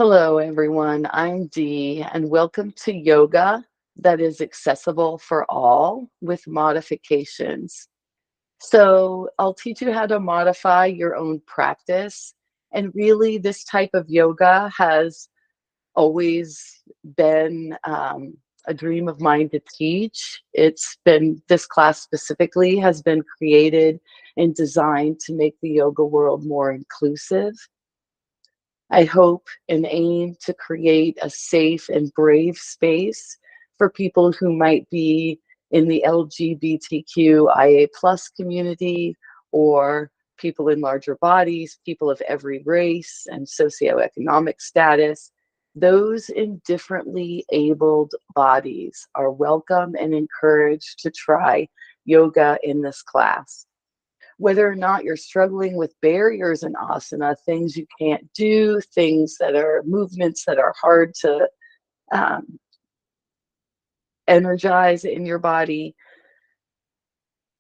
Hello, everyone. I'm Dee, and welcome to yoga that is accessible for all with modifications. So, I'll teach you how to modify your own practice. And really, this type of yoga has always been a dream of mine to teach. This class specifically has been created and designed to make the yoga world more inclusive. I hope and aim to create a safe and brave space for people who might be in the LGBTQIA plus community, or people in larger bodies, people of every race and socioeconomic status. Those in differently abled bodies are welcome and encouraged to try yoga in this class. Whether or not you're struggling with barriers in asana, things you can't do, things that are movements that are hard to um, energize in your body,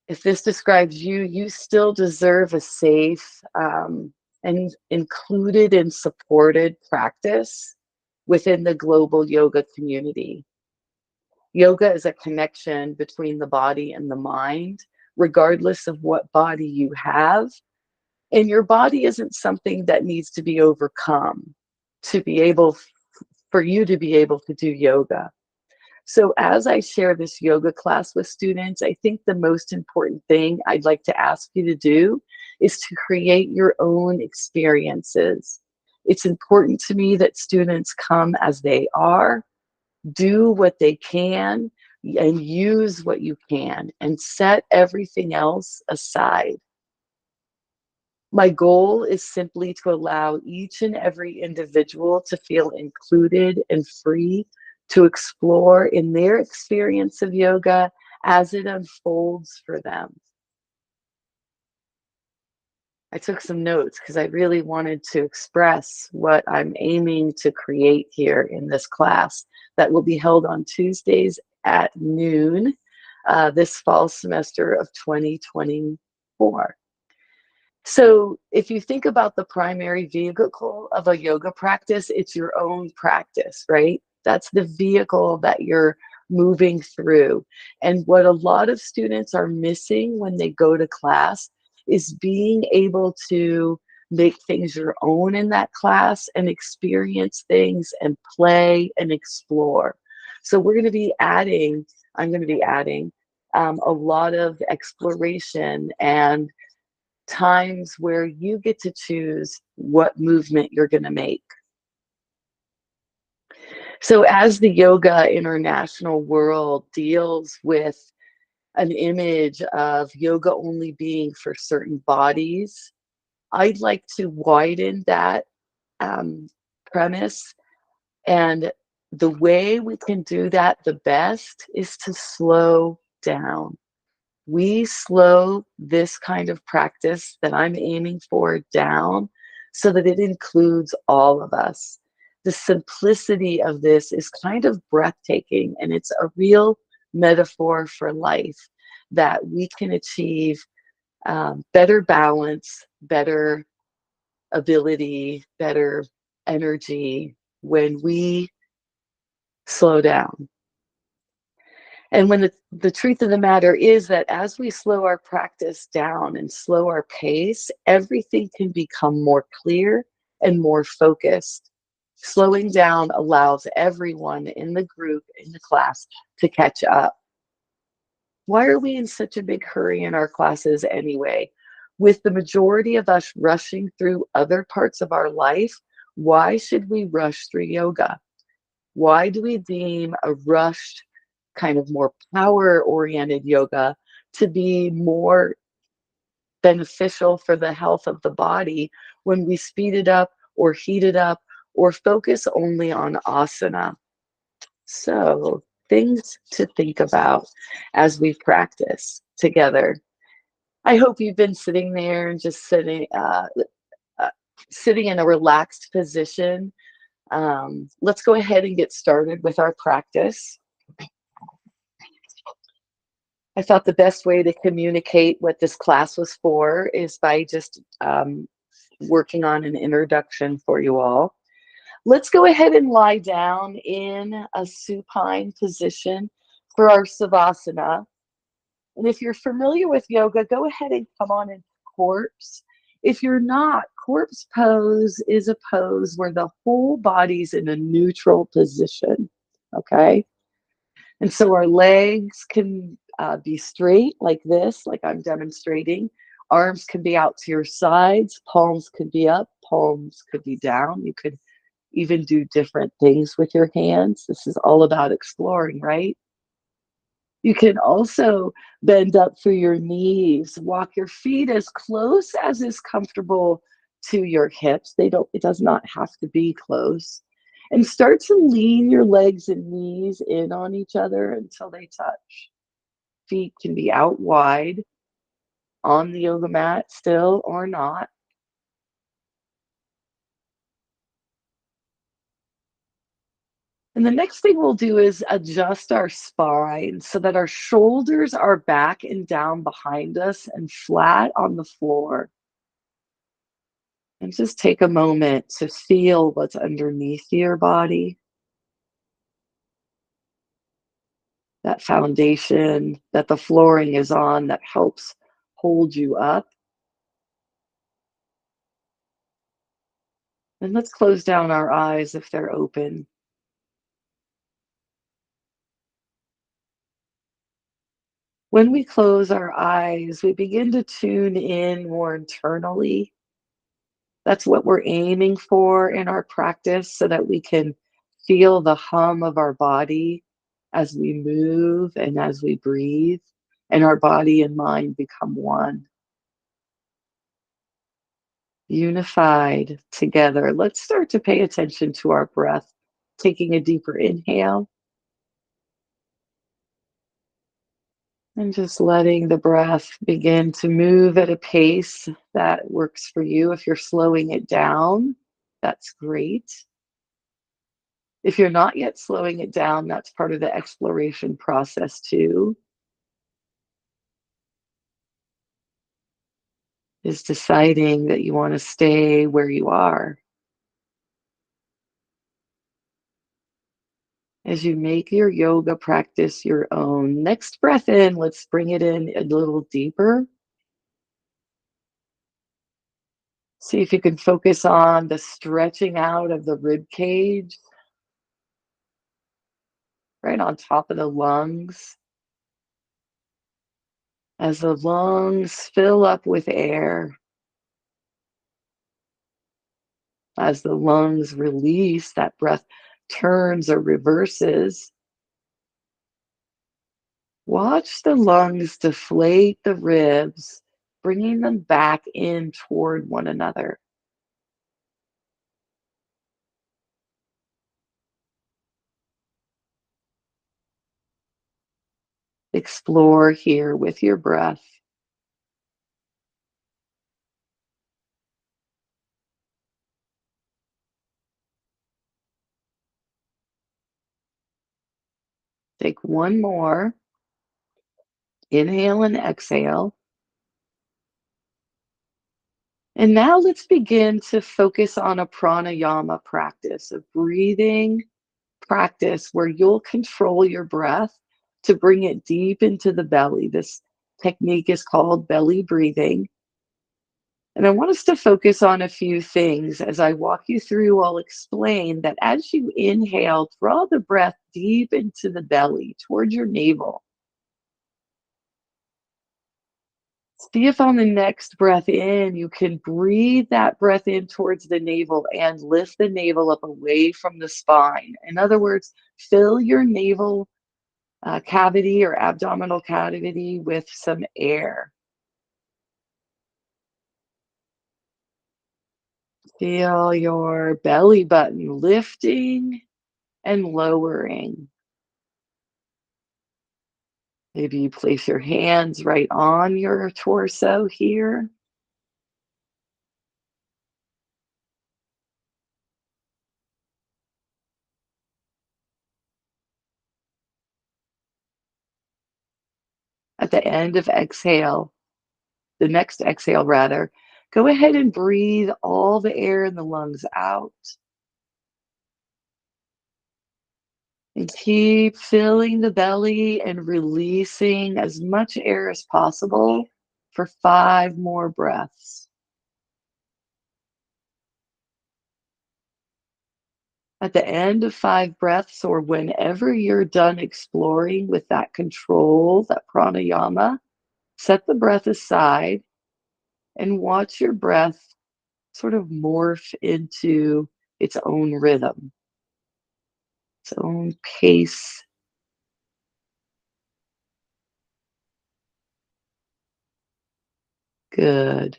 if this describes you, you still deserve a safe and included and supported practice within the global yoga community. Yoga is a connection between the body and the mind, regardless of what body you have. And your body isn't something that needs to be overcome to be able for you to be able to do yoga. So as I share this yoga class with students, I think the most important thing I'd like to ask you to do is to create your own experiences. It's important to me that students come as they are, do what they can, and use what you can, and set everything else aside. My goal is simply to allow each and every individual to feel included and free to explore in their experience of yoga as it unfolds for them. I took some notes because I really wanted to express what I'm aiming to create here in this class that will be held on Tuesdays at noon this fall semester of 2024. So if you think about the primary vehicle of a yoga practice, it's your own practice, right? That's the vehicle that you're moving through. And what a lot of students are missing when they go to class is being able to make things your own in that class and experience things and play and explore. So I'm going to be adding a lot of exploration and times where you get to choose what movement you're going to make. So as the Yoga International world deals with an image of yoga only being for certain bodies, I'd like to widen that premise. And the way we can do that the best is to slow down. We slow this kind of practice that I'm aiming for down so that it includes all of us. The simplicity of this is kind of breathtaking, and it's a real metaphor for life, that we can achieve better balance, better ability, better energy when we slow down. And when the truth of the matter is that as we slow our practice down and slow our pace, everything can become more clear and more focused. Slowing down allows everyone in the group, in the class, to catch up. Why are we in such a big hurry in our classes anyway? With the majority of us rushing through other parts of our life, why should we rush through yoga? Why do we deem a rushed, kind of more power-oriented yoga to be more beneficial for the health of the body when we speed it up or heat it up or focus only on asana? So, things to think about as we practice together. I hope you've been sitting there and just sitting in a relaxed position. Let's go ahead and get started with our practice. I thought the best way to communicate what this class was for is by just working on an introduction for you all. Let's go ahead and lie down in a supine position for our Savasana. And if you're familiar with yoga, go ahead and come on into corpse. If you're not, corpse pose is a pose where the whole body's in a neutral position. Okay. And so our legs can be straight like this, like I'm demonstrating. Arms can be out to your sides, palms could be up, palms could be down. You could even do different things with your hands. This is all about exploring, right? You can also bend up through your knees, walk your feet as close as is comfortable to your hips. It does not have to be close. And start to lean your legs and knees in on each other until they touch. Feet can be out wide on the yoga mat still or not. And the next thing we'll do is adjust our spine so that our shoulders are back and down behind us and flat on the floor. And just take a moment to feel what's underneath your body, that foundation that the flooring is on that helps hold you up. And let's close down our eyes if they're open. When we close our eyes, we begin to tune in more internally. That's what we're aiming for in our practice so that we can feel the hum of our body as we move and as we breathe, and our body and mind become one, unified together. Let's start to pay attention to our breath, taking a deeper inhale and just letting the breath begin to move at a pace that works for you. If you're slowing it down, that's great. If you're not yet slowing it down, that's part of the exploration process too, is deciding that you want to stay where you are. As you make your yoga practice your own, next breath in, let's bring it in a little deeper. See if you can focus on the stretching out of the rib cage, right on top of the lungs. As the lungs fill up with air, as the lungs release, that breath turns or reverses. Watch the lungs deflate the ribs, bringing them back in toward one another. Explore here with your breath. Take one more. Inhale and exhale. And now let's begin to focus on a pranayama practice, a breathing practice where you'll control your breath to bring it deep into the belly. This technique is called belly breathing. And I want us to focus on a few things. As I walk you through, I'll explain that as you inhale, draw the breath deep into the belly, towards your navel. See if on the next breath in, you can breathe that breath in towards the navel and lift the navel up away from the spine. In other words, fill your navel cavity or abdominal cavity with some air. Feel your belly button lifting and lowering. Maybe you place your hands right on your torso here. At the end of exhale, the next exhale rather, go ahead and breathe all the air in the lungs out. And keep filling the belly and releasing as much air as possible for 5 more breaths. At the end of 5 breaths, or whenever you're done exploring with that control, that pranayama, set the breath aside and watch your breath sort of morph into its own rhythm, its own pace. Good.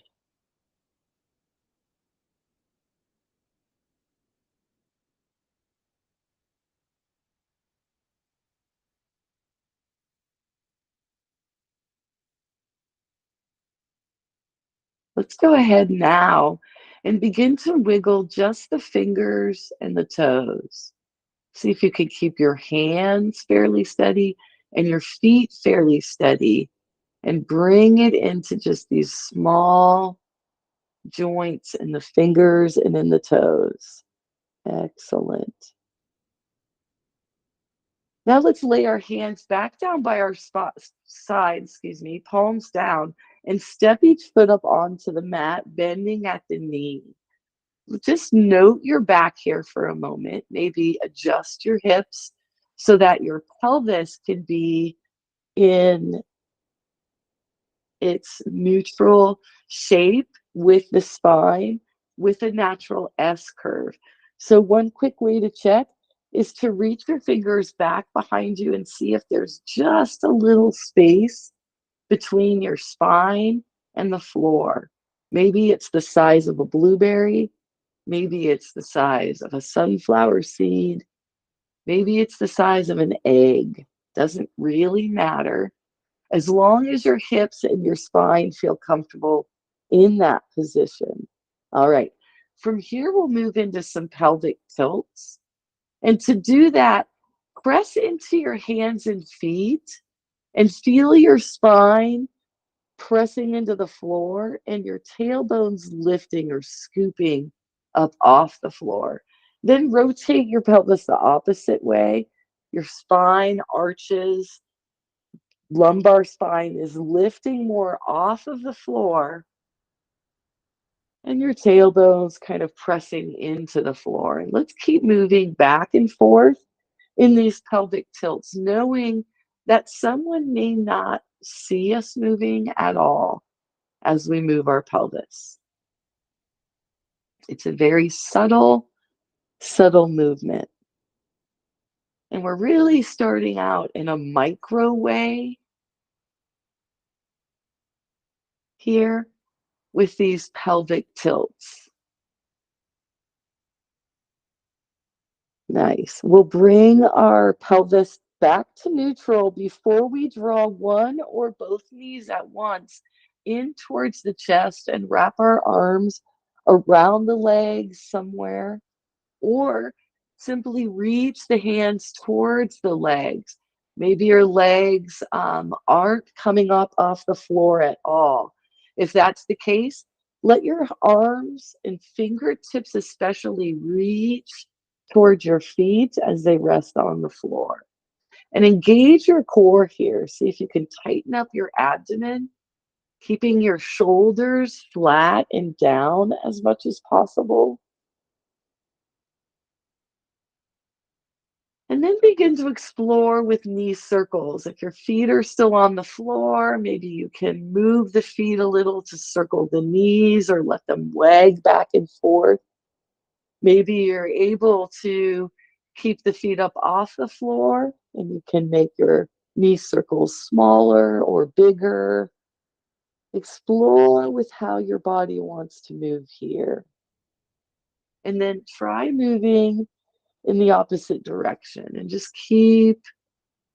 Let's go ahead now and begin to wiggle just the fingers and the toes. See if you can keep your hands fairly steady and your feet fairly steady, and bring it into just these small joints in the fingers and in the toes. Excellent. Now let's lay our hands back down by our sides, palms down, and step each foot up onto the mat, bending at the knee. Just note your back here for a moment. Maybe adjust your hips so that your pelvis can be in its neutral shape with the spine, with a natural S curve. So one quick way to check is to reach your fingers back behind you and see if there's just a little space between your spine and the floor. Maybe it's the size of a blueberry. Maybe it's the size of a sunflower seed. Maybe it's the size of an egg. Doesn't really matter. As long as your hips and your spine feel comfortable in that position. All right. From here, we'll move into some pelvic tilts. And to do that, press into your hands and feet and feel your spine pressing into the floor and your tailbones lifting or scooping up off the floor. Then rotate your pelvis the opposite way. Your spine arches, lumbar spine is lifting more off of the floor, and your tailbones kind of pressing into the floor. And let's keep moving back and forth in these pelvic tilts, knowing that someone may not see us moving at all as we move our pelvis. It's a very subtle, subtle movement. And we're really starting out in a micro way here with these pelvic tilts. Nice. We'll bring our pelvis back to neutral before we draw one or both knees at once in towards the chest and wrap our arms around the legs somewhere, or simply reach the hands towards the legs. Maybe your legs aren't coming up off the floor at all. If that's the case, let your arms and fingertips especially reach towards your feet as they rest on the floor. And engage your core here. See if you can tighten up your abdomen, keeping your shoulders flat and down as much as possible. And then begin to explore with knee circles. If your feet are still on the floor, maybe you can move the feet a little to circle the knees or let them lag back and forth. Maybe you're able to keep the feet up off the floor and you can make your knee circles smaller or bigger. Explore with how your body wants to move here. And then try moving in the opposite direction and just keep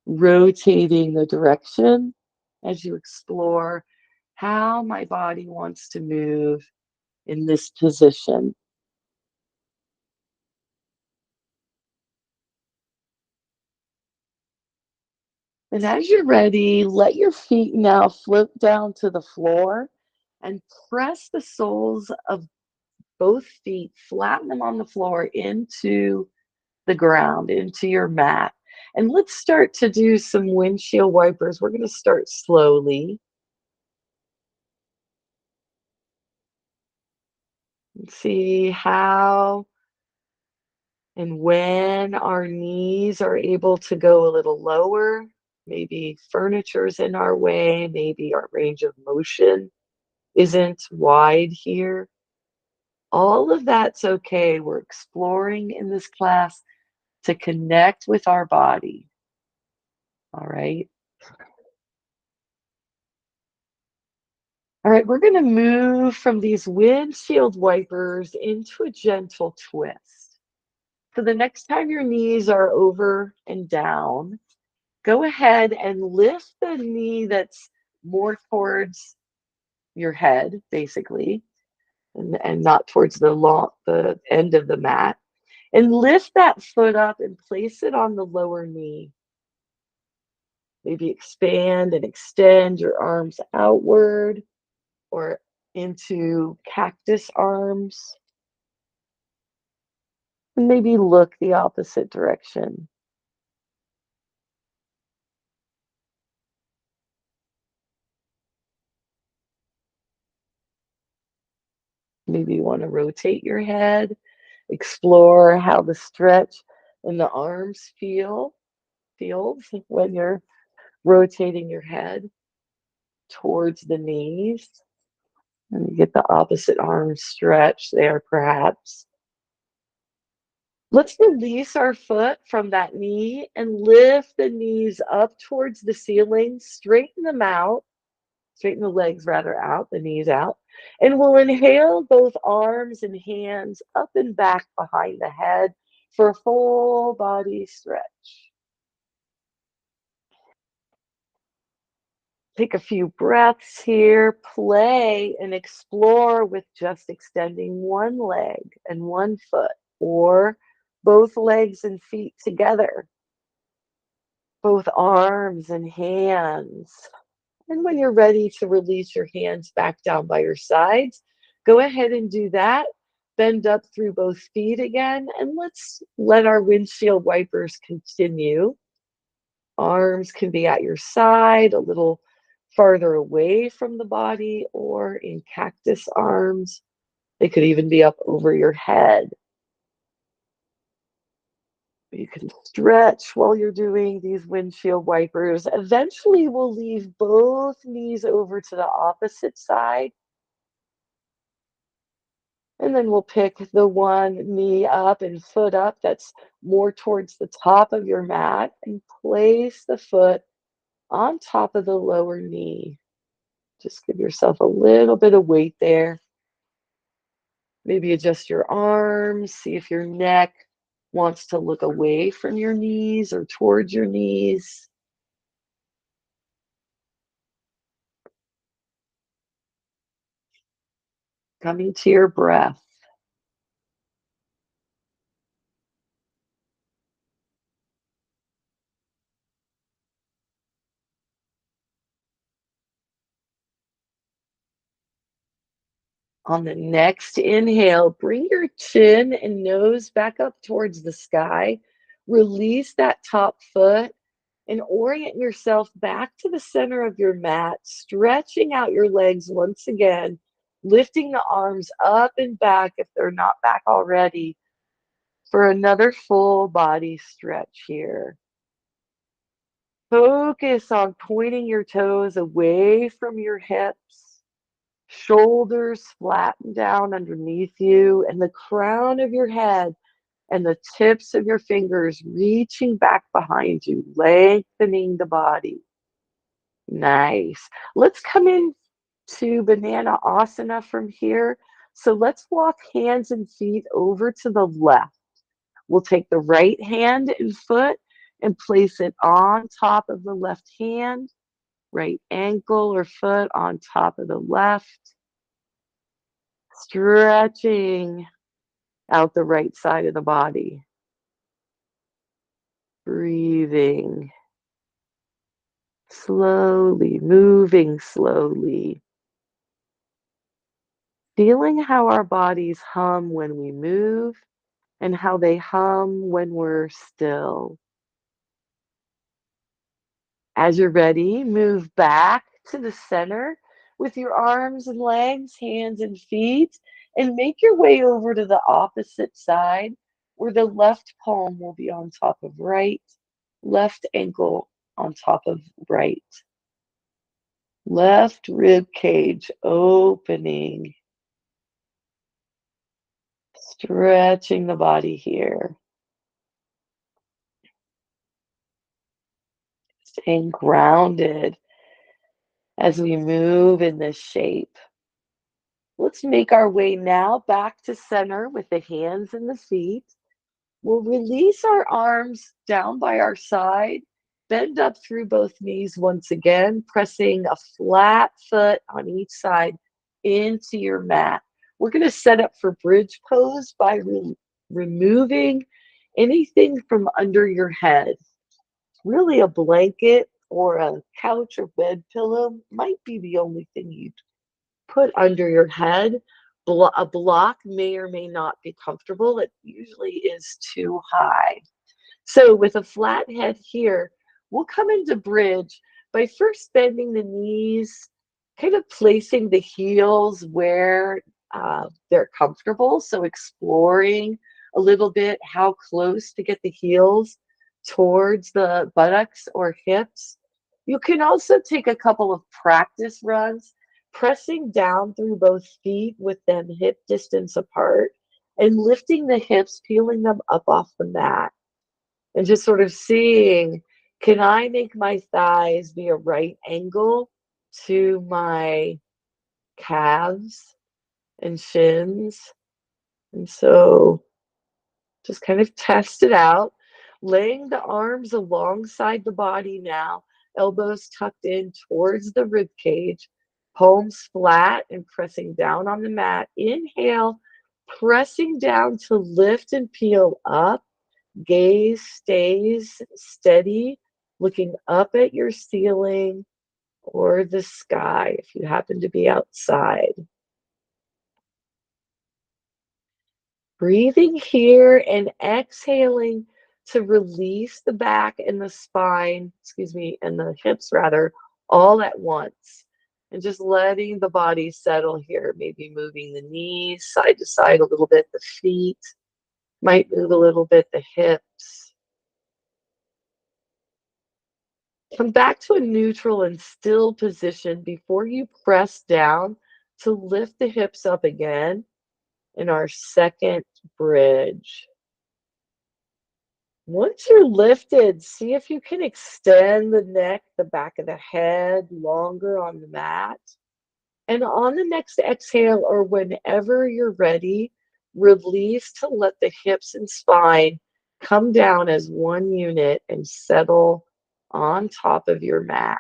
rotating the direction as you explore how my body wants to move in this position. And as you're ready, let your feet now float down to the floor and press the soles of both feet, flatten them on the floor into the ground, into your mat. And let's start to do some windshield wipers. We're going to start slowly. See how and when our knees are able to go a little lower. Maybe furniture's in our way, maybe our range of motion isn't wide here. All of that's okay. We're exploring in this class to connect with our body. All right. All right, we're going to move from these windshield wipers into a gentle twist. So the next time your knees are over and down, go ahead and lift the knee that's more towards your head, basically, and not towards the end of the mat. And lift that foot up and place it on the lower knee. Maybe expand and extend your arms outward or into cactus arms. And maybe look the opposite direction. Maybe you want to rotate your head, explore how the stretch in the arms feels when you're rotating your head towards the knees. And you get the opposite arm stretch there, perhaps. Let's release our foot from that knee and lift the knees up towards the ceiling. Straighten them out. Straighten the legs rather out, the knees out. And we'll inhale both arms and hands up and back behind the head for a full body stretch. Take a few breaths here, play and explore with just extending one leg and one foot, or both legs and feet together, both arms and hands. And when you're ready to release your hands back down by your sides, go ahead and do that. Bend up through both feet again, and let's let our windshield wipers continue. Arms can be at your side, a little farther away from the body, or in cactus arms. They could even be up over your head. You can stretch while you're doing these windshield wipers. Eventually, we'll leave both knees over to the opposite side. And then we'll pick the one knee up and foot up that's more towards the top of your mat and place the foot on top of the lower knee. Just give yourself a little bit of weight there. Maybe adjust your arms, see if your neck wants to look away from your knees or towards your knees. Coming to your breath. On the next inhale, bring your chin and nose back up towards the sky. Release that top foot and orient yourself back to the center of your mat, stretching out your legs once again, lifting the arms up and back if they're not back already for another full body stretch here. Focus on pointing your toes away from your hips, shoulders flatten down underneath you, and the crown of your head and the tips of your fingers reaching back behind you, lengthening the body. Nice. Let's come in to Banana Asana from here. So let's walk hands and feet over to the left. We'll take the right hand and foot and place it on top of the left hand, right ankle or foot on top of the left, stretching out the right side of the body. Breathing slowly, moving slowly. Feeling how our bodies hum when we move and how they hum when we're still. As you're ready, move back to the center with your arms and legs, hands and feet, and make your way over to the opposite side where the left palm will be on top of right, left ankle on top of right. Left rib cage opening, stretching the body here. Staying grounded as we move in this shape. Let's make our way now back to center with the hands and the feet. We'll release our arms down by our side, bend up through both knees once again, pressing a flat foot on each side into your mat. We're going to set up for bridge pose by removing anything from under your head. Really, a blanket or a couch or bed pillow might be the only thing you'd put under your head. A block may or may not be comfortable. It usually is too high. So with a flat head here, we'll come into bridge by first bending the knees, kind of placing the heels where they're comfortable. So exploring a little bit how close to get the heels towards the buttocks or hips. You can also take a couple of practice runs, pressing down through both feet with them hip distance apart and lifting the hips, peeling them up off the mat. And just sort of seeing, can I make my thighs be a right angle to my calves and shins? And so just kind of test it out, laying the arms alongside the body now, elbows tucked in towards the rib cage, palms flat and pressing down on the mat. Inhale, pressing down to lift and peel up. Gaze stays steady, looking up at your ceiling or the sky if you happen to be outside. Breathing here and exhaling to release the back and the spine, excuse me, and the hips rather, all at once. And just letting the body settle here, maybe moving the knees side to side a little bit, the feet might move a little bit, the hips. Come back to a neutral and still position before you press down to lift the hips up again in our second bridge. Once you're lifted, see if you can extend the neck, the back of the head longer on the mat. And on the next exhale, or whenever you're ready, release to let the hips and spine come down as one unit and settle on top of your mat.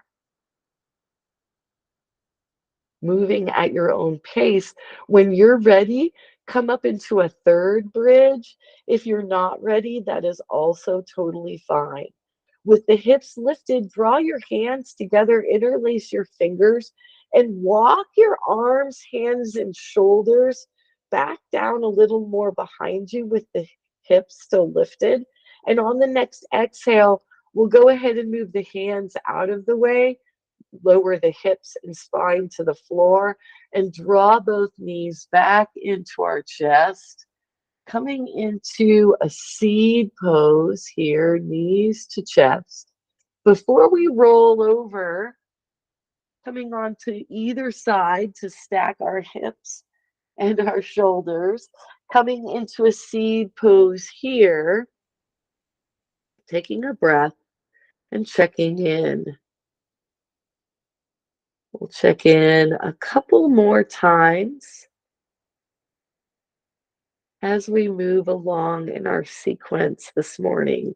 Moving at your own pace. When you're ready, come up into a third bridge. If you're not ready, that is also totally fine. With the hips lifted, draw your hands together, interlace your fingers, and walk your arms, hands, and shoulders back down a little more behind you with the hips still lifted. And on the next exhale, we'll go ahead and move the hands out of the way, lower the hips and spine to the floor, and draw both knees back into our chest. Coming into a seed pose here, knees to chest. Before we roll over, coming onto either side to stack our hips and our shoulders, coming into a seed pose here, taking a breath and checking in. We'll check in a couple more times as we move along in our sequence this morning.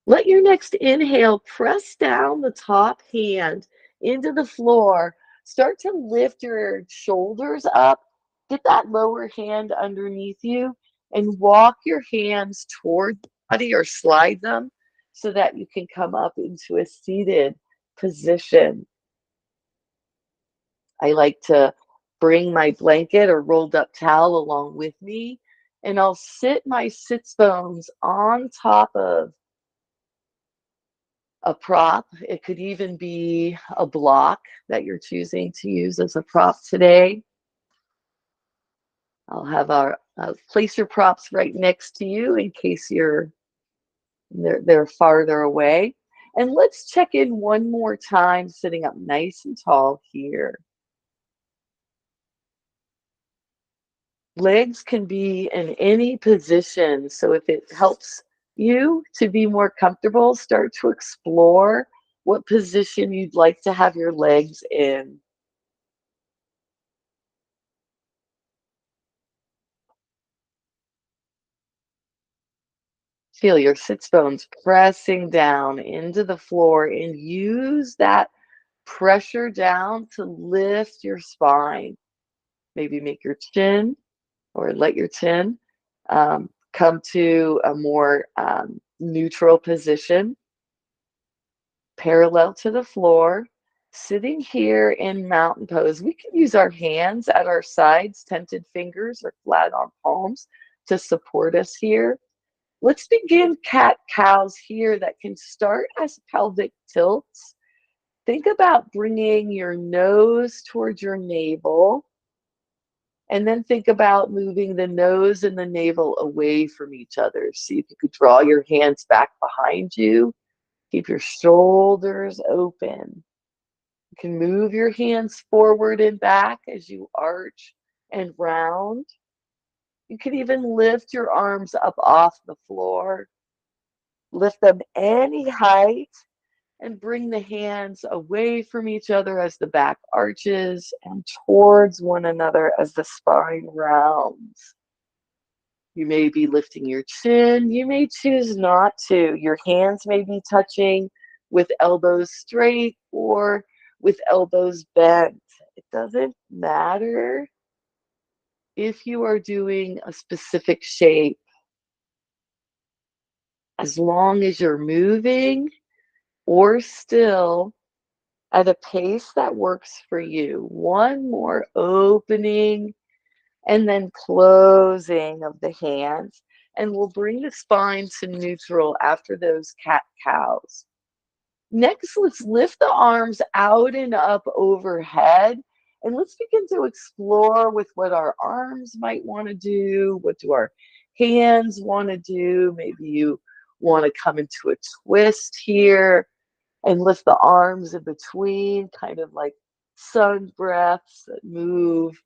Let your next inhale press down the top hand into the floor. Start to lift your shoulders up. Get that lower hand underneath you and walk your hands toward the body or slide them so that you can come up into a seated position. I like to bring my blanket or rolled up towel along with me, and I'll sit my sits bones on top of a prop. It could even be a block that you're choosing to use as a prop today. I'll have our place your props right next to you in case they're farther away. And let's check in one more time, sitting up nice and tall here. Legs can be in any position, so if it helps you to be more comfortable, start to explore what position you'd like to have your legs in. Feel your sits bones pressing down into the floor and use that pressure down to lift your spine. Maybe make your chin or let your chin come to a more neutral position, parallel to the floor. Sitting here in mountain pose, we can use our hands at our sides, tented fingers or flat on palms to support us here. Let's begin cat-cows here that can start as pelvic tilts. Think about bringing your nose towards your navel, and then think about moving the nose and the navel away from each other. See if you could draw your hands back behind you. Keep your shoulders open. You can move your hands forward and back as you arch and round. You can even lift your arms up off the floor. Lift them any height and bring the hands away from each other as the back arches and towards one another as the spine rounds. You may be lifting your chin. You may choose not to. Your hands may be touching with elbows straight or with elbows bent. It doesn't matter if you are doing a specific shape. As long as you're moving or still at a pace that works for you. One more opening and then closing of the hands. And we'll bring the spine to neutral after those cat-cows. Next, let's lift the arms out and up overhead. And let's begin to explore with what our arms might want to do. What do our hands want to do? Maybe you want to come into a twist here and lift the arms in between, kind of like sun breaths that move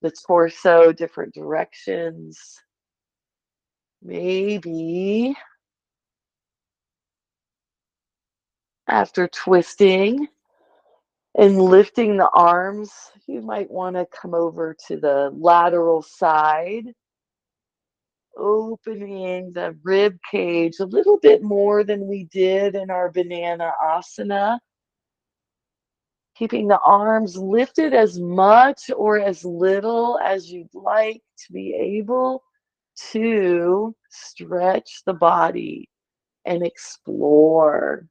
the torso different directions. Maybe after twisting and lifting the arms, you might want to come over to the lateral side, opening the rib cage a little bit more than we did in our banana asana. Keeping the arms lifted as much or as little as you'd like to be able to stretch the body and explore.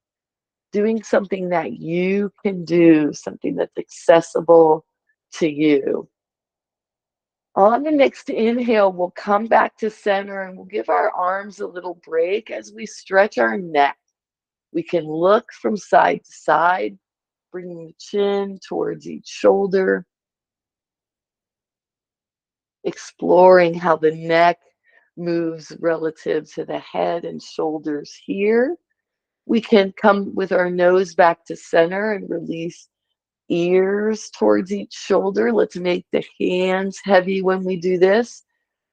Doing something that you can do, something that's accessible to you. On the next inhale, we'll come back to center and we'll give our arms a little break as we stretch our neck. We can look from side to side, bringing the chin towards each shoulder, exploring how the neck moves relative to the head and shoulders here. We can come with our nose back to center and release ears towards each shoulder. Let's make the hands heavy when we do this.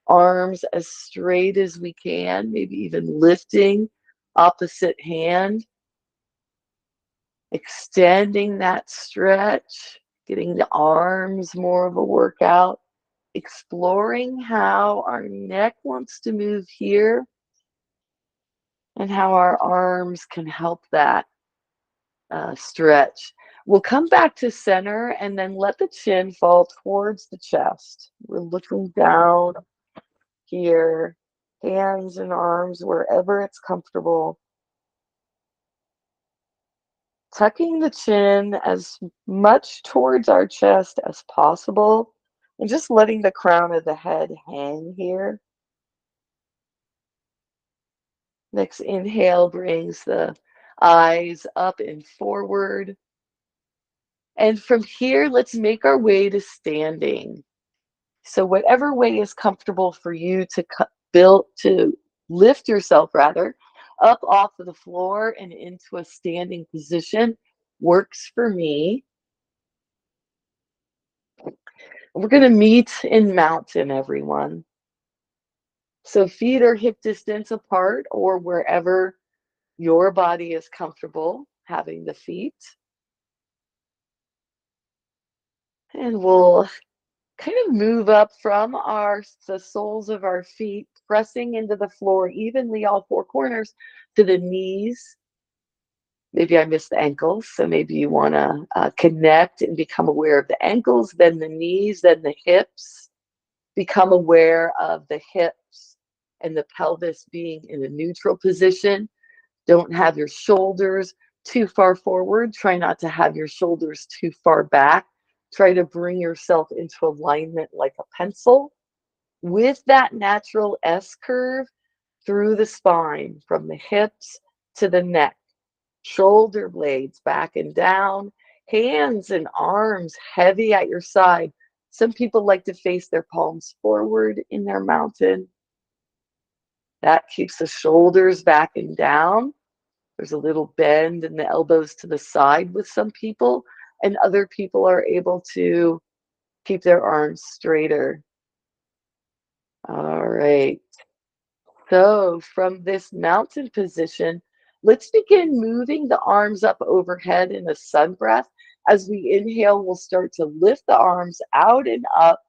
Arms as straight as we can, maybe even lifting opposite hand. Extending that stretch, getting the arms more of a workout. Exploring how our neck wants to move here and how our arms can help that stretch. We'll come back to center and then let the chin fall towards the chest. We're looking down here, hands and arms wherever it's comfortable. Tucking the chin as much towards our chest as possible and just letting the crown of the head hang here. Next inhale brings the Eyes up and forward. And from here, let's make our way to standing. So whatever way is comfortable for you to to lift yourself rather up off of the floor and into a standing position works for me. We're going to meet in mountain, everyone. So feet are hip distance apart or wherever your body is comfortable having the feet. And we'll kind of move up from the soles of our feet, pressing into the floor evenly, all four corners, to the knees. Maybe I missed the ankles, so maybe you want to connect and become aware of the ankles, then the knees, then the hips. Become aware of the hips and the pelvis being in a neutral position. Don't have your shoulders too far forward. Try not to have your shoulders too far back. Try to bring yourself into alignment like a pencil with that natural S curve through the spine, from the hips to the neck. Shoulder blades back and down, hands and arms heavy at your side. Some people like to face their palms forward in their mountain. That keeps the shoulders back and down. There's a little bend in the elbows to the side with some people, and other people are able to keep their arms straighter. All right. So from this mountain position, let's begin moving the arms up overhead in a sun breath. As we inhale, we'll start to lift the arms out and up,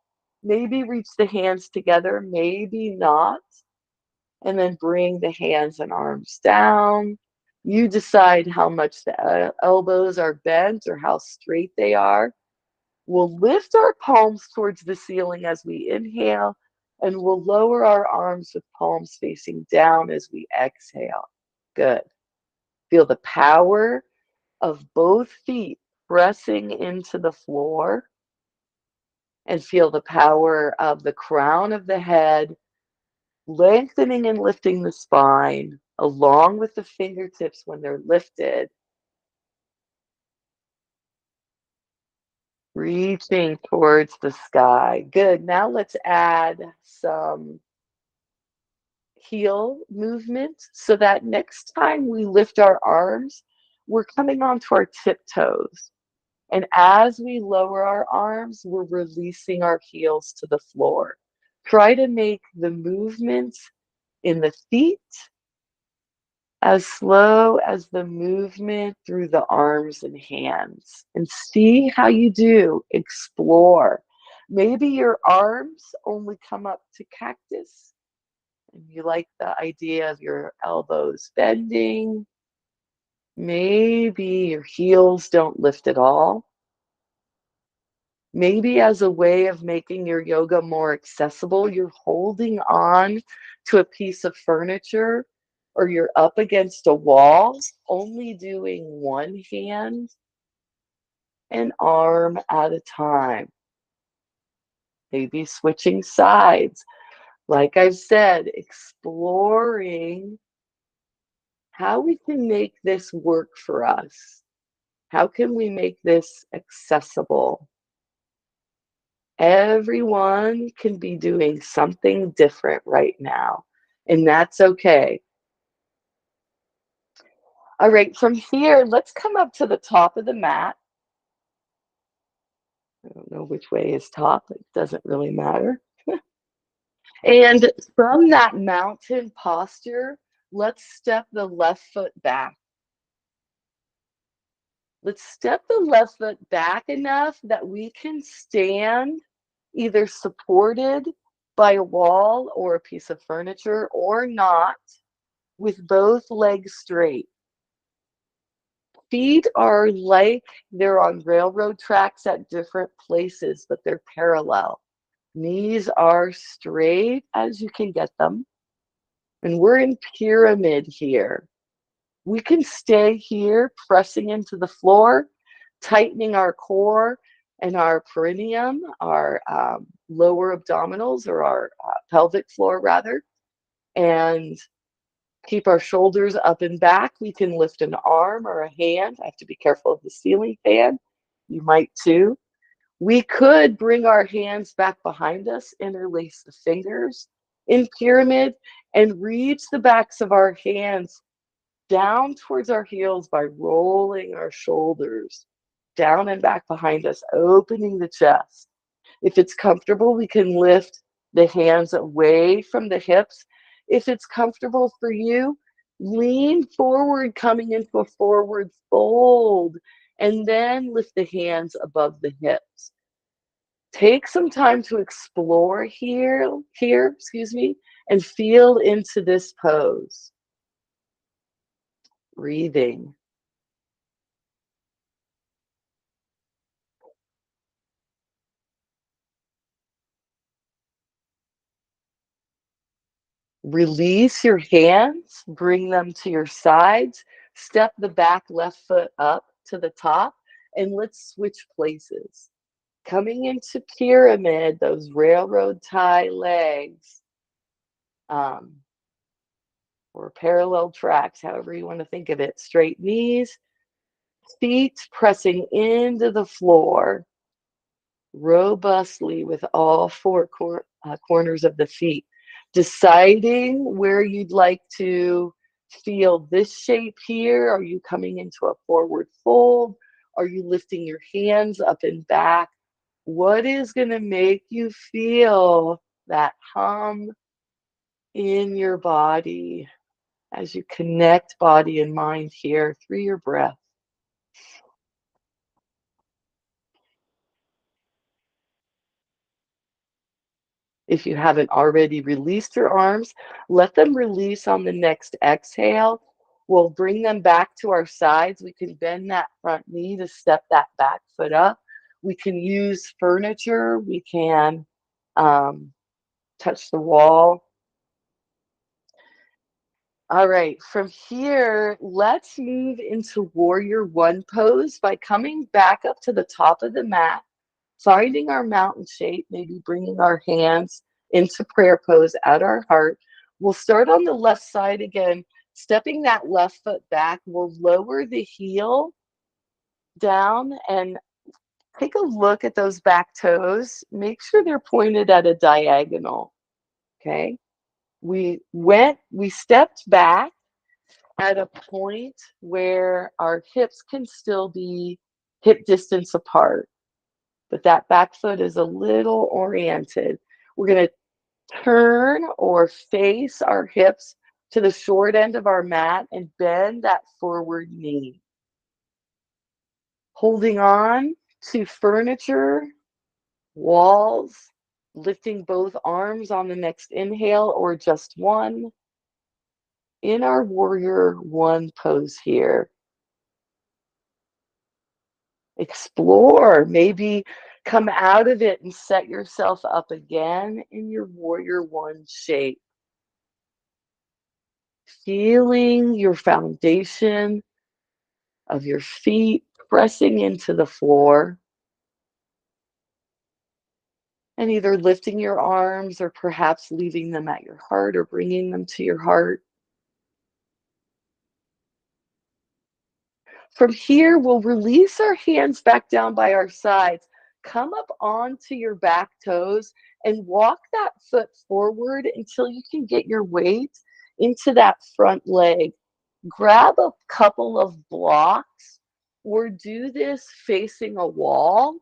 maybe reach the hands together, maybe not, and then bring the hands and arms down. You decide how much the elbows are bent or how straight they are. We'll lift our palms towards the ceiling as we inhale, and we'll lower our arms with palms facing down as we exhale. Good. Feel the power of both feet pressing into the floor, and feel the power of the crown of the head lengthening and lifting the spine along with the fingertips when they're lifted. Reaching towards the sky. Good. Now let's add some heel movement so that next time we lift our arms, we're coming onto our tiptoes. And as we lower our arms, we're releasing our heels to the floor. Try to make the movement in the feet as slow as the movement through the arms and hands, and see how you do. Explore. Maybe your arms only come up to cactus and you like the idea of your elbows bending. Maybe your heels don't lift at all. Maybe as a way of making your yoga more accessible, you're holding on to a piece of furniture or you're up against a wall, only doing one hand and arm at a time. Maybe switching sides. Like I've said, exploring how we can make this work for us. How can we make this accessible? Everyone can be doing something different right now, and that's okay. All right, from here, let's come up to the top of the mat. I don't know which way is top, it doesn't really matter. And from that mountain posture, let's step the left foot back. Let's step the left foot back enough that we can stand either supported by a wall or a piece of furniture or not, with both legs straight. Feet are like they're on railroad tracks at different places, but they're parallel. Knees are straight as you can get them. And we're in pyramid here. We can stay here, pressing into the floor, tightening our core and our perineum, our lower abdominals, or our pelvic floor rather, and Keep our shoulders up and back. We can lift an arm or a hand. I have to be careful of the ceiling fan. You might too. We could bring our hands back behind us, interlace the fingers in pyramid, and reach the backs of our hands down towards our heels by rolling our shoulders down and back behind us, opening the chest. If it's comfortable, we can lift the hands away from the hips. If it's comfortable for you, lean forward, coming into a forward fold, and then lift the hands above the hips. Take some time to explore here, excuse me, and feel into this pose. Breathing. Release your hands, bring them to your sides, step the back left foot up to the top, and let's switch places. Coming into pyramid, those railroad tie legs, um, or parallel tracks, however you want to think of it. Straight knees, feet pressing into the floor robustly with all four corners of the feet. Deciding where you'd like to feel this shape here. Are you coming into a forward fold? Are you lifting your hands up and back? What is going to make you feel that hum in your body as you connect body and mind here through your breath? If you haven't already released your arms, let them release on the next exhale. We'll bring them back to our sides. We can bend that front knee to step that back foot up. We can use furniture. We can um, touch the wall. All right, from here, let's move into warrior one pose by coming back up to the top of the mat, finding our mountain shape, maybe bringing our hands into prayer pose at our heart. We'll start on the left side again, stepping that left foot back. We'll lower the heel down and take a look at those back toes. Make sure they're pointed at a diagonal, okay? We stepped back at a point where our hips can still be hip distance apart, but that back foot is a little oriented. We're going to turn or face our hips to the short end of our mat and bend that forward knee. Holding on to furniture, walls, lifting both arms on the next inhale or just one. In our warrior one pose here, explore, maybe come out of it and set yourself up again in your warrior one shape. Feeling your foundation of your feet pressing into the floor, and either lifting your arms or perhaps leaving them at your heart or bringing them to your heart. From here, we'll release our hands back down by our sides. Come up onto your back toes and walk that foot forward until you can get your weight into that front leg. Grab a couple of blocks or do this facing a wall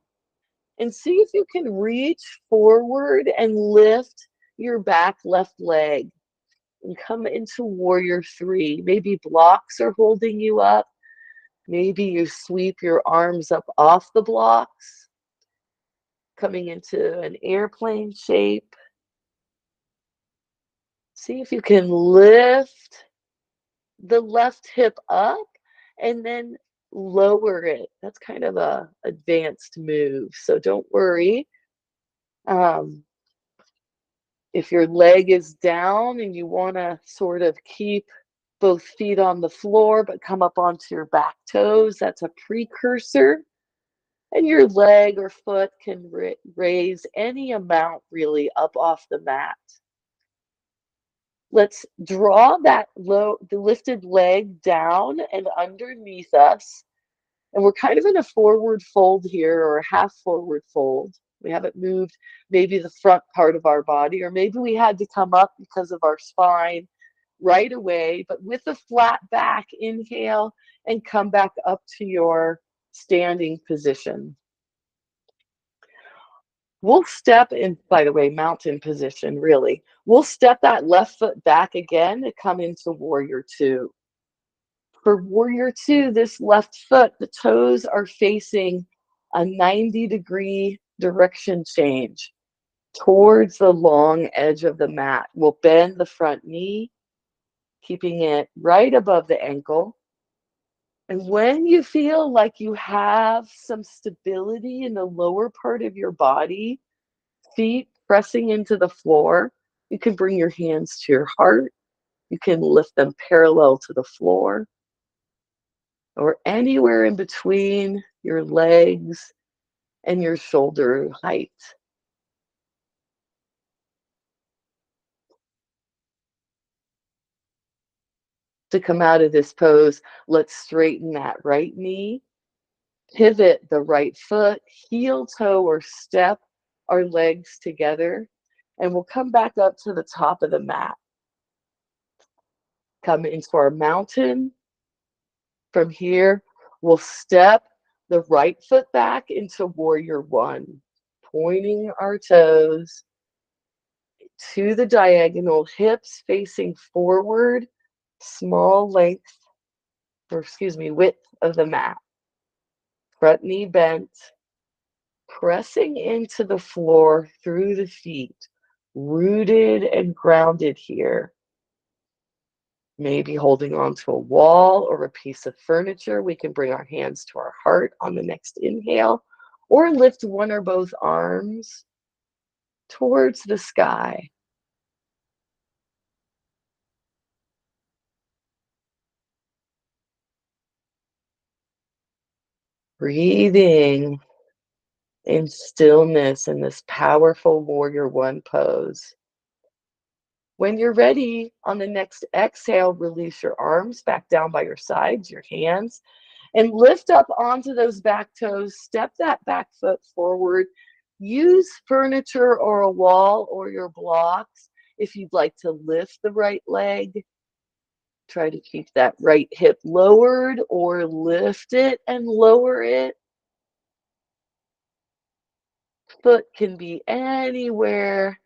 and see if you can reach forward and lift your back left leg and come into warrior three. Maybe blocks are holding you up. Maybe you sweep your arms up off the blocks, coming into an airplane shape. See if you can lift the left hip up and then lower it. That's kind of a advanced move, so don't worry. Um, if your leg is down and you want to sort of keep both feet on the floor but come up onto your back toes, that's a precursor. And your leg or foot can raise any amount really up off the mat. Let's draw the lifted leg down and underneath us. And we're kind of in a forward fold here, or a half forward fold. We haven't moved maybe the front part of our body, or maybe we had to come up because of our spine right away, but with a flat back, inhale and come back up to your standing position. We'll step in, by the way, mountain position, really. We'll step that left foot back again to come into warrior two. For warrior two, this left foot, the toes are facing a 90-degree direction change towards the long edge of the mat. We'll bend the front knee, keeping it right above the ankle. And when you feel like you have some stability in the lower part of your body, feet pressing into the floor, you can bring your hands to your heart. You can lift them parallel to the floor, or anywhere in between your legs and your shoulder height. To come out of this pose, let's straighten that right knee, pivot the right foot, heel toe or step our legs together, and we'll come back up to the top of the mat. Come into our mountain. From here, we'll step the right foot back into warrior one, pointing our toes to the diagonal, hips facing forward, small length, or excuse me, width of the mat. Front knee bent, pressing into the floor through the feet, rooted and grounded here. Maybe holding onto a wall or a piece of furniture. We can bring our hands to our heart on the next inhale, or lift one or both arms towards the sky. Breathing in stillness in this powerful warrior one pose. When you're ready, on the next exhale, release your arms back down by your sides, your hands, and lift up onto those back toes. Step that back foot forward. Use furniture or a wall or your blocks if you'd like to lift the right leg. Try to keep that right hip lowered, or lift it and lower it. Foot can be anywhere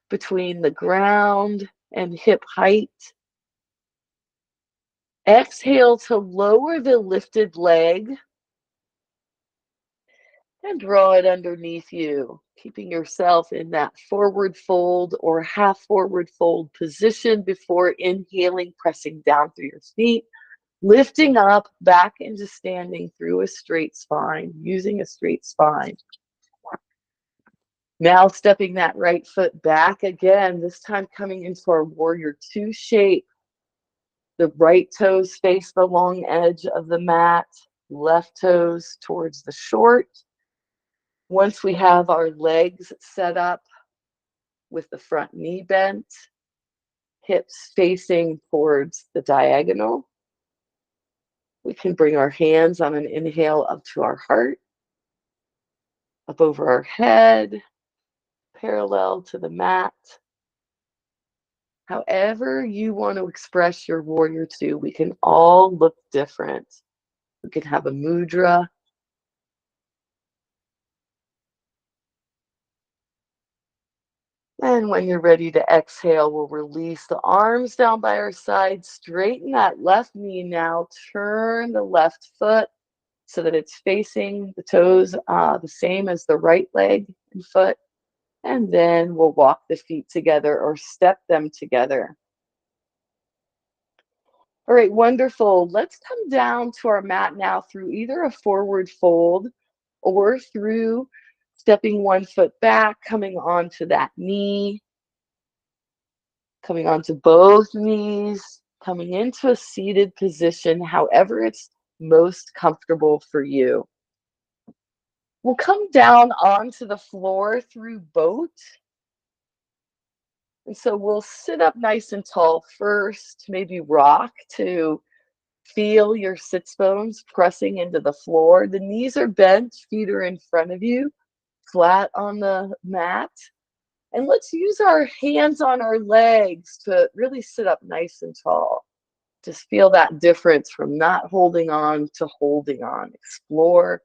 between the ground and hip height. Exhale to lower the lifted leg and draw it underneath you, keeping yourself in that forward fold or half forward fold position before inhaling, pressing down through your feet, lifting up back into standing through a straight spine, using a straight spine. Now stepping that right foot back again, this time coming into our warrior two shape. The right toes face the long edge of the mat, left toes towards the short. Once we have our legs set up with the front knee bent, hips facing towards the diagonal, we can bring our hands on an inhale up to our heart, up over our head, parallel to the mat. However you want to express your warrior two, we can all look different. We can have a mudra. And when you're ready to exhale, we'll release the arms down by our sides. Straighten that left knee now. Turn the left foot so that it's facing the toes the same as the right leg and foot. And then we'll walk the feet together or step them together. All right, wonderful. Let's come down to our mat now through either a forward fold or through stepping one foot back, coming onto that knee, coming onto both knees, coming into a seated position, however it's most comfortable for you. We'll come down onto the floor through boat. And so we'll sit up nice and tall first, maybe rock to feel your sits bones pressing into the floor. The knees are bent, feet are in front of you, flat on the mat. And let's use our hands on our legs to really sit up nice and tall. Just feel that difference from not holding on to holding on. Explore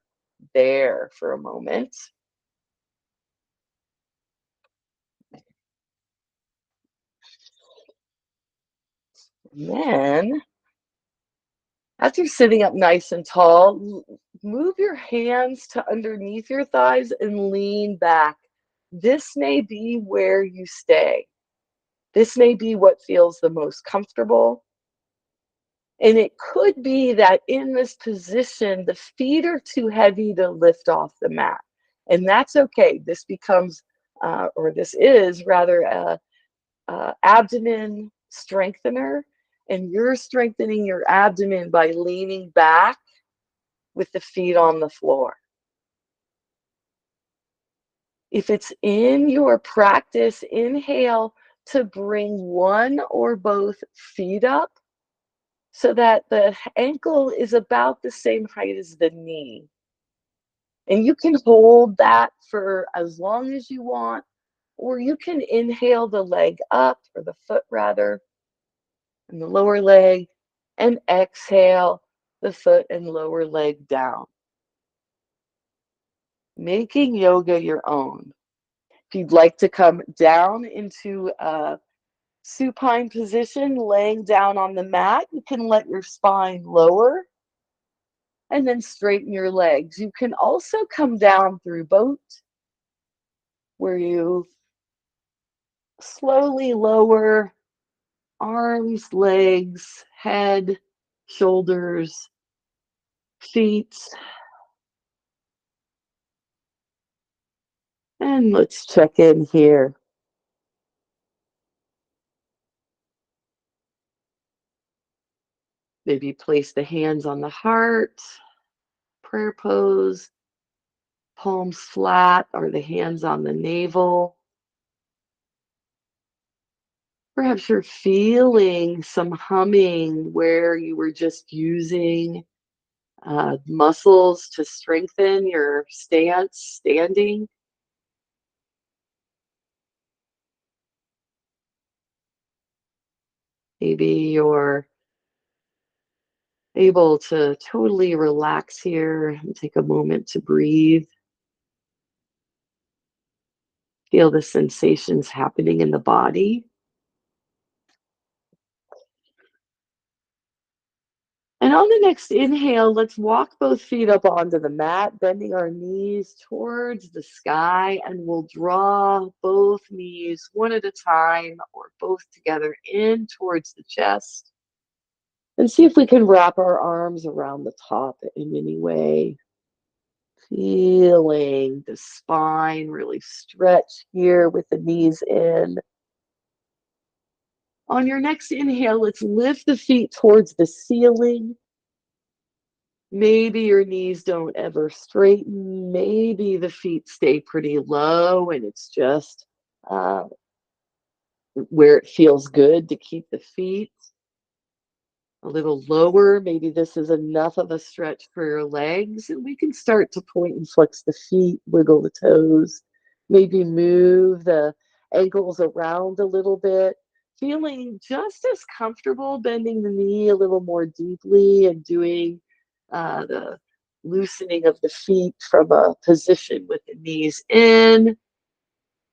there for a moment. And then, after sitting up nice and tall, move your hands to underneath your thighs and lean back. This may be where you stay. This may be what feels the most comfortable. And it could be that in this position, the feet are too heavy to lift off the mat. And that's okay. This becomes, or this is rather, a abdomen strengthener. And you're strengthening your abdomen by leaning back with the feet on the floor. If it's in your practice, inhale to bring one or both feet up so that the ankle is about the same height as the knee. And you can hold that for as long as you want, or you can inhale the leg up, or the foot rather, and the lower leg, and exhale the foot and lower leg down. Making yoga your own. If you'd like to come down into a supine position, laying down on the mat, you can let your spine lower and then straighten your legs. You can also come down through boat, where you slowly lower arms, legs, head, shoulders, feet. And let's check in here. Maybe place the hands on the heart, prayer pose, palms flat, or the hands on the navel. Perhaps you're feeling some humming where you were just using muscles to strengthen your stance, standing. Maybe you're able to totally relax here and take a moment to breathe. Feel the sensations happening in the body. And on the next inhale, let's walk both feet up onto the mat, bending our knees towards the sky, and we'll draw both knees one at a time or both together in towards the chest. And see if we can wrap our arms around the top in any way. Feeling the spine really stretch here with the knees in. On your next inhale, let's lift the feet towards the ceiling. Maybe your knees don't ever straighten. Maybe the feet stay pretty low and it's just uh, where it feels good to keep the feet a little lower. Maybe this is enough of a stretch for your legs, and we can start to point and flex the feet, wiggle the toes, maybe move the ankles around a little bit, feeling just as comfortable bending the knee a little more deeply and doing the loosening of the feet from a position with the knees in.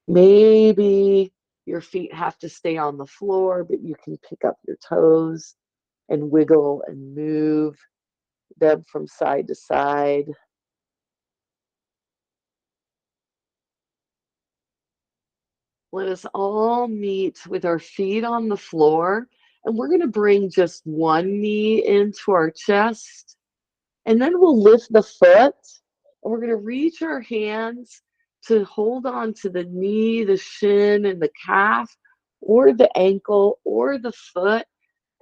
Maybe your feet have to stay on the floor, but you can pick up your toes and wiggle and move them from side to side. Let us all meet with our feet on the floor, and we're going to bring just one knee into our chest, and then we'll lift the foot, and we're going to reach our hands to hold on to the knee, the shin, and the calf, or the ankle, or the foot,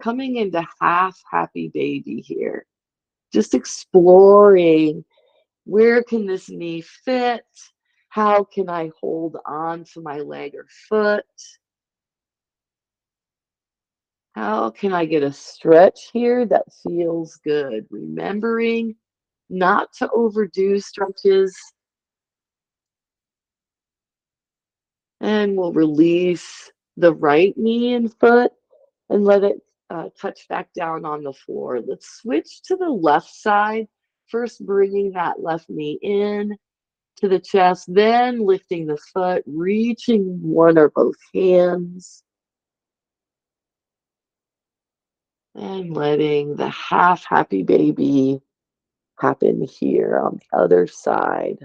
coming into half happy baby here. Just exploring, where can this knee fit? How can I hold on to my leg or foot? How can I get a stretch here that feels good? Remembering not to overdo stretches, and we'll release the right knee and foot and let it touch back down on the floor. Let's switch to the left side. First, bringing that left knee in to the chest, then lifting the foot, reaching one or both hands, and letting the half happy baby happen here on the other side.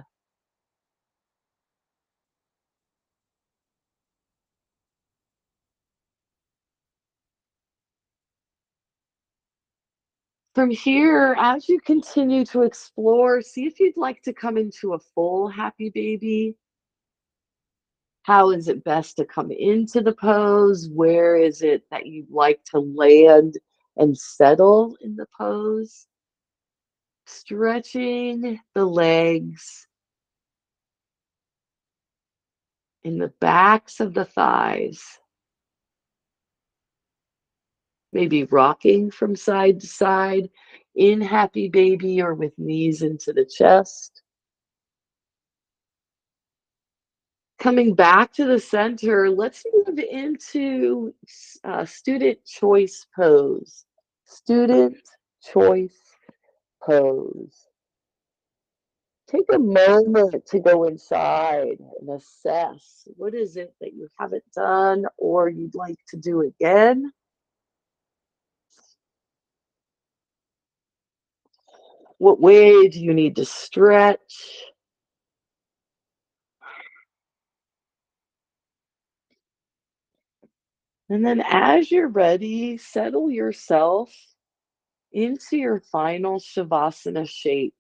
From here, as you continue to explore, see if you'd like to come into a full happy baby. How is it best to come into the pose? Where is it that you'd like to land and settle in the pose? Stretching the legs in the backs of the thighs, maybe rocking from side to side in happy baby or with knees into the chest. Coming back to the center, let's move into student choice pose. Student choice pose. Take a moment to go inside and assess what is it that you haven't done or you'd like to do again. What way do you need to stretch? And then as you're ready, settle yourself into your final Shavasana shape.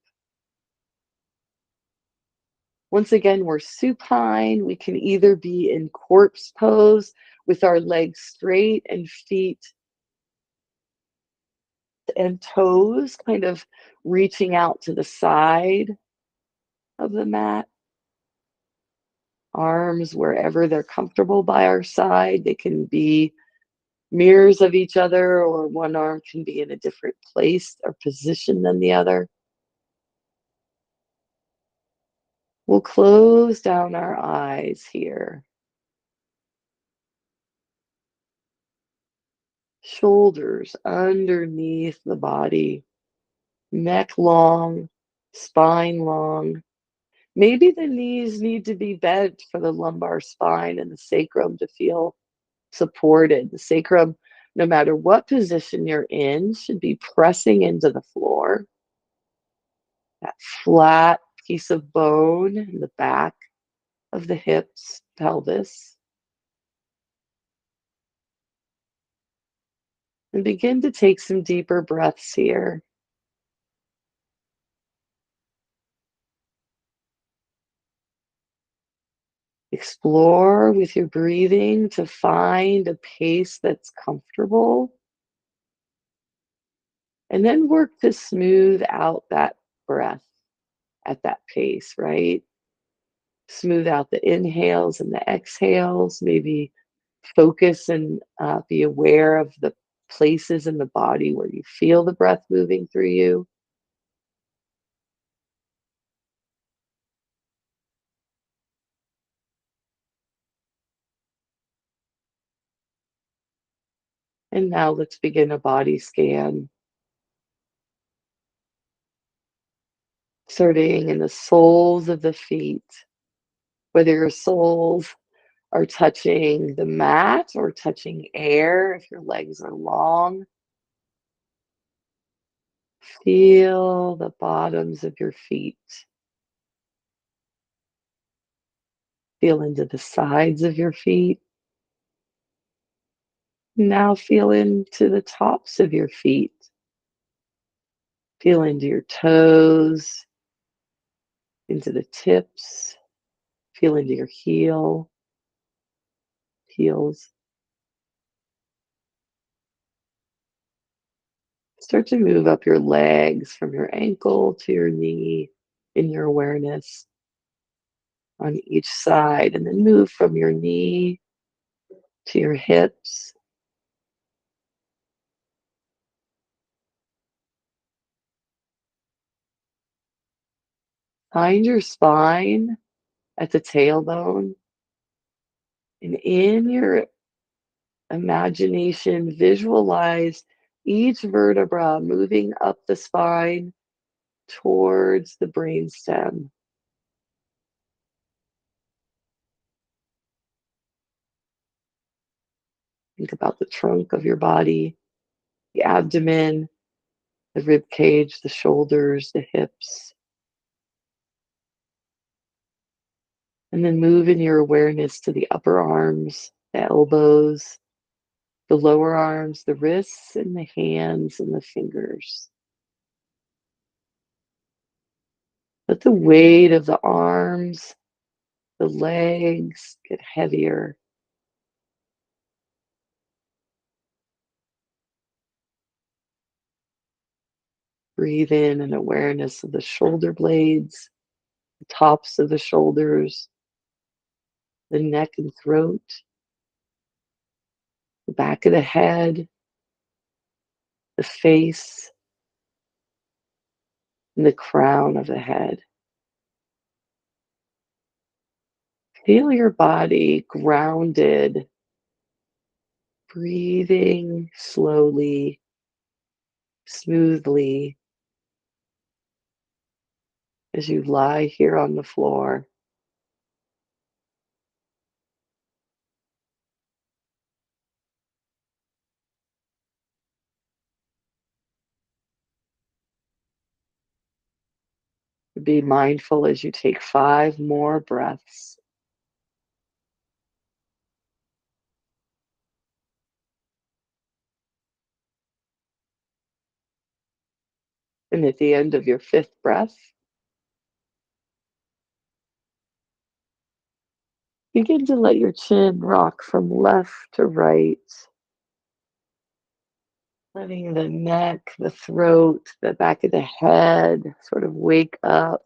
Once again, we're supine. We can either be in corpse pose with our legs straight and feet and toes kind of reaching out to the side of the mat, arms wherever they're comfortable by our side. They can be mirrors of each other, or one arm can be in a different place or position than the other. We'll close down our eyes here. Shoulders underneath the body, neck long, spine long. Maybe the knees need to be bent for the lumbar spine and the sacrum to feel supported. The sacrum, no matter what position you're in, should be pressing into the floor. That flat piece of bone in the back of the hips, pelvis. And begin to take some deeper breaths here. Explore with your breathing to find a pace that's comfortable. And then work to smooth out that breath at that pace, right? Smooth out the inhales and the exhales. Maybe focus and be aware of the places in the body where you feel the breath moving through you. And now let's begin a body scan, starting in the soles of the feet, whether your soles are touching the mat or touching air if your legs are long. Feel the bottoms of your feet. Feel into the sides of your feet. Now feel into the tops of your feet. Feel into your toes, into the tips. Feel into your heels. Start to move up your legs from your ankle to your knee in your awareness on each side, and then move from your knee to your hips, Find your spine at the tailbone, and in your imagination, visualize each vertebra moving up the spine towards the brainstem. Think about the trunk of your body, the abdomen, the rib cage, the shoulders, the hips. And then move in your awareness to the upper arms, the elbows, the lower arms, the wrists, and the hands and the fingers. Let the weight of the arms, the legs get heavier. Breathe in an awareness of the shoulder blades, the tops of the shoulders, the neck and throat, the back of the head, the face, and the crown of the head. Feel your body grounded, breathing slowly, smoothly as you lie here on the floor. Be mindful as you take 5 more breaths. And at the end of your 5th breath, begin to let your chin rock from left to right, letting the neck, the throat, the back of the head sort of wake up.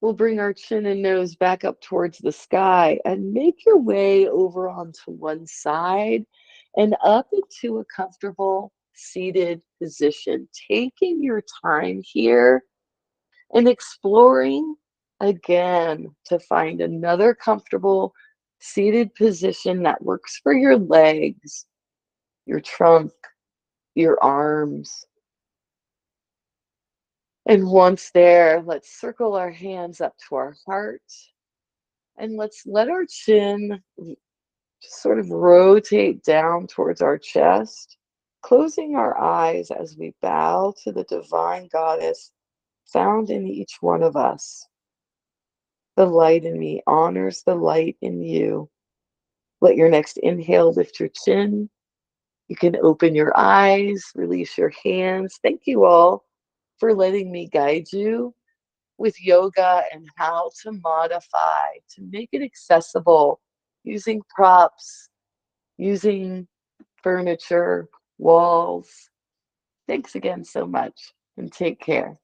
We'll bring our chin and nose back up towards the sky and make your way over onto one side and up into a comfortable seated position, taking your time here and exploring again to find another comfortable seated position that works for your legs, your trunk, your arms. And once there, let's circle our hands up to our heart and let's let our chin sort of rotate down towards our chest, closing our eyes as we bow to the divine goddess found in each one of us. The light in me honors the light in you. Let your next inhale lift your chin. You can open your eyes, release your hands. Thank you all for letting me guide you with yoga and how to modify, to make it accessible using props, using furniture, walls. Thanks again so much and take care.